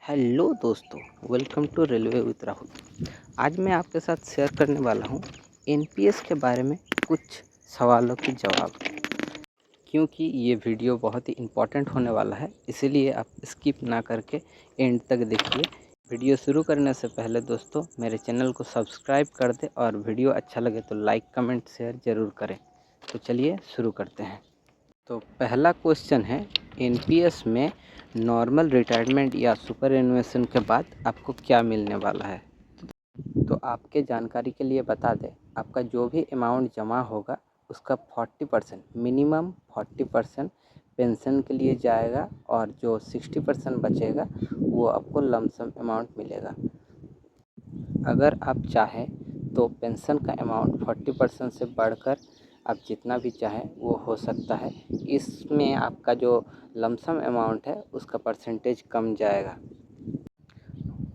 Hello दोस्तों, welcome to railway with Rahul. आज मैं आपके साथ शेयर करने वाला हूँ एनपीएस के बारे में कुछ सवालों के जवाब। क्योंकि ये वीडियो बहुत ही इम्पोर्टेंट होने वाला है, इसीलिए आप स्किप ना करके एंड तक देखिए। वीडियो शुरू करने से पहले दोस्तों मेरे चैनल को सब्सक्राइब कर दें और वीडियो अच्छा लगे तो लाइक कमेंट शेयर ज़रूर करें। तो चलिए शुरू करते हैं। तो पहला क्वेश्चन है, एनपीएस में नॉर्मल रिटायरमेंट या सुपर एनुएशन के बाद आपको क्या मिलने वाला है। तो आपके जानकारी के लिए बता दें, आपका जो भी अमाउंट जमा होगा उसका 40% मिनिमम 40% पेंशन के लिए जाएगा और जो 60% बचेगा वो आपको लमसम अमाउंट मिलेगा। अगर आप चाहें तो पेंशन का अमाउंट 40% से बढ़कर आप जितना भी चाहें वो हो सकता है। इसमें आपका जो लमसम अमाउंट है उसका परसेंटेज कम जाएगा।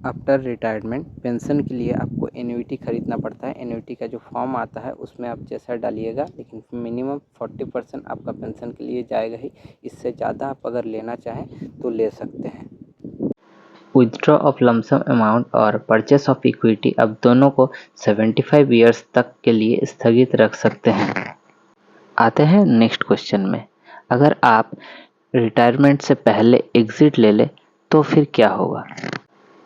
आफ्टर रिटायरमेंट पेंशन के लिए आपको एन्युइटी ख़रीदना पड़ता है। एन्युइटी का जो फॉर्म आता है उसमें आप जैसा डालिएगा, लेकिन मिनिमम 40% आपका पेंशन के लिए जाएगा ही। इससे ज़्यादा आप अगर लेना चाहें तो ले सकते हैं। विथड्रॉ ऑफ लमसम अमाउंट और परचेस ऑफ इक्विटी अब दोनों को 75 ईयर्स तक के लिए स्थगित रख सकते हैं। आते हैं नेक्स्ट क्वेश्चन में। अगर आप रिटायरमेंट से पहले एग्जिट ले लें तो फिर क्या होगा।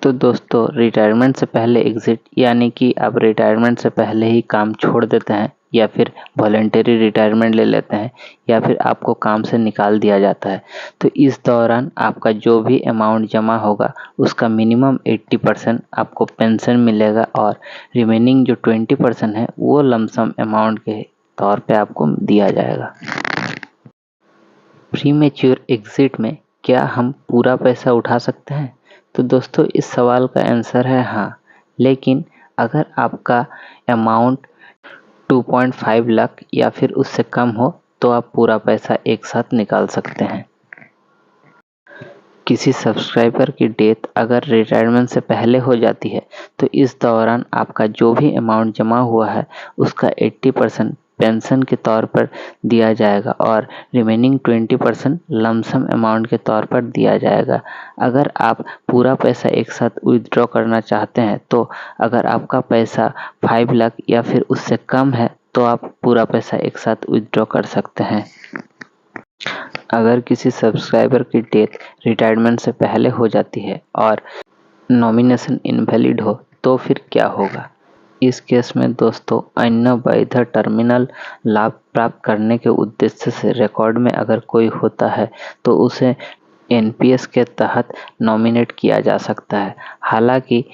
तो दोस्तों, रिटायरमेंट से पहले एग्जिट यानी कि आप रिटायरमेंट से पहले ही काम छोड़ देते हैं या फिर वॉलंटरी रिटायरमेंट ले लेते हैं या फिर आपको काम से निकाल दिया जाता है। तो इस दौरान आपका जो भी अमाउंट जमा होगा उसका मिनिमम 80% आपको पेंशन मिलेगा और रिमेनिंग जो 20% है वो लमसम अमाउंट के तौर पे आपको दिया जाएगा। प्रीमेच्योर एग्जिट में क्या हम पूरा पैसा उठा सकते हैं। तो दोस्तों, इस सवाल का आंसर है हाँ, लेकिन अगर आपका अमाउंट 2.5 लाख या फिर उससे कम हो तो आप पूरा पैसा एक साथ निकाल सकते हैं। किसी सब्सक्राइबर की डेथ अगर रिटायरमेंट से पहले हो जाती है तो इस दौरान आपका जो भी अमाउंट जमा हुआ है उसका 80% पेंशन के तौर पर दिया जाएगा और रिमेनिंग 20% लमसम अमाउंट के तौर पर दिया जाएगा। अगर आप पूरा पैसा एक साथ विथड्रॉ करना चाहते हैं तो अगर आपका पैसा 5 लाख या फिर उससे कम है तो आप पूरा पैसा एक साथ विथड्रॉ कर सकते हैं। अगर किसी सब्सक्राइबर की डेथ रिटायरमेंट से पहले हो जाती है और नॉमिनेशन इनवैलिड हो तो फिर क्या होगा। इस केस में दोस्तों, अन्य वैध टर्मिनल लाभ प्राप्त करने के उद्देश्य से रिकॉर्ड में अगर कोई होता है तो उसे एनपीएस के तहत नॉमिनेट किया जा सकता है। हालांकि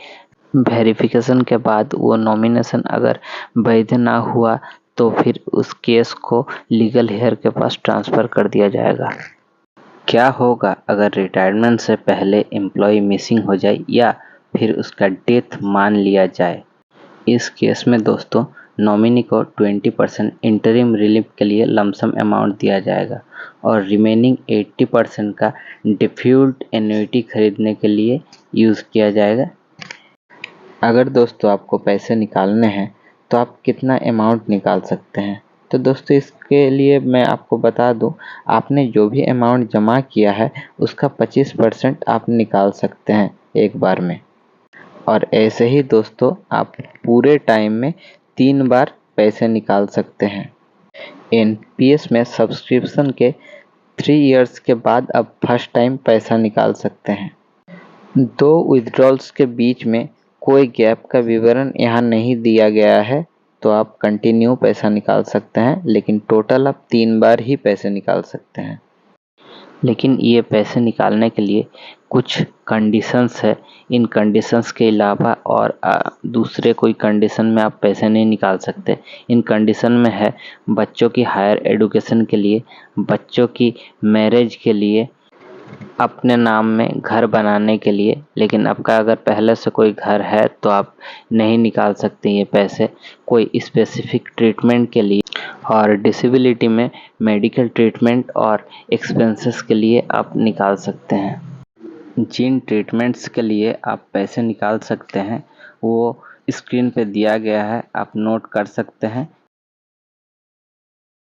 वेरिफिकेशन के बाद वो नॉमिनेशन अगर वैध ना हुआ तो फिर उस केस को लीगल हेयर के पास ट्रांसफ़र कर दिया जाएगा। क्या होगा अगर रिटायरमेंट से पहले एम्प्लॉय मिसिंग हो जाए या फिर उसका डेथ मान लिया जाए। इस केस में दोस्तों, नॉमिनी को 20% इंटरिम रिलीफ के लिए लमसम अमाउंट दिया जाएगा और रिमेनिंग 80% का डिफ्यूज्ड एन्युइटी खरीदने के लिए यूज़ किया जाएगा। अगर दोस्तों आपको पैसे निकालने हैं तो आप कितना अमाउंट निकाल सकते हैं। तो दोस्तों, इसके लिए मैं आपको बता दूं, आपने जो भी अमाउंट जमा किया है उसका 25% आप निकाल सकते हैं एक बार में। और ऐसे ही दोस्तों, आप पूरे टाइम में 3 बार पैसे निकाल सकते हैं। एनपीएस में सब्सक्रिप्शन के 3 इयर्स के बाद आप फर्स्ट टाइम पैसा निकाल सकते हैं। 2 विथड्रॉल्स के बीच में कोई गैप का विवरण यहाँ नहीं दिया गया है, तो आप कंटिन्यू पैसा निकाल सकते हैं, लेकिन टोटल आप 3 बार ही पैसे निकाल सकते हैं। लेकिन ये पैसे निकालने के लिए कुछ कंडीशंस है। इन कंडीशंस के अलावा और दूसरे कोई कंडीशन में आप पैसे नहीं निकाल सकते। इन कंडीशन में है बच्चों की हायर एजुकेशन के लिए, बच्चों की मैरिज के लिए, अपने नाम में घर बनाने के लिए। लेकिन आपका अगर पहले से कोई घर है तो आप नहीं निकाल सकते ये पैसे। कोई स्पेसिफिक ट्रीटमेंट के लिए और डिसेबिलिटी में मेडिकल ट्रीटमेंट और एक्सपेंसेस के लिए आप निकाल सकते हैं। जिन ट्रीटमेंट्स के लिए आप पैसे निकाल सकते हैं वो स्क्रीन पे दिया गया है, आप नोट कर सकते हैं।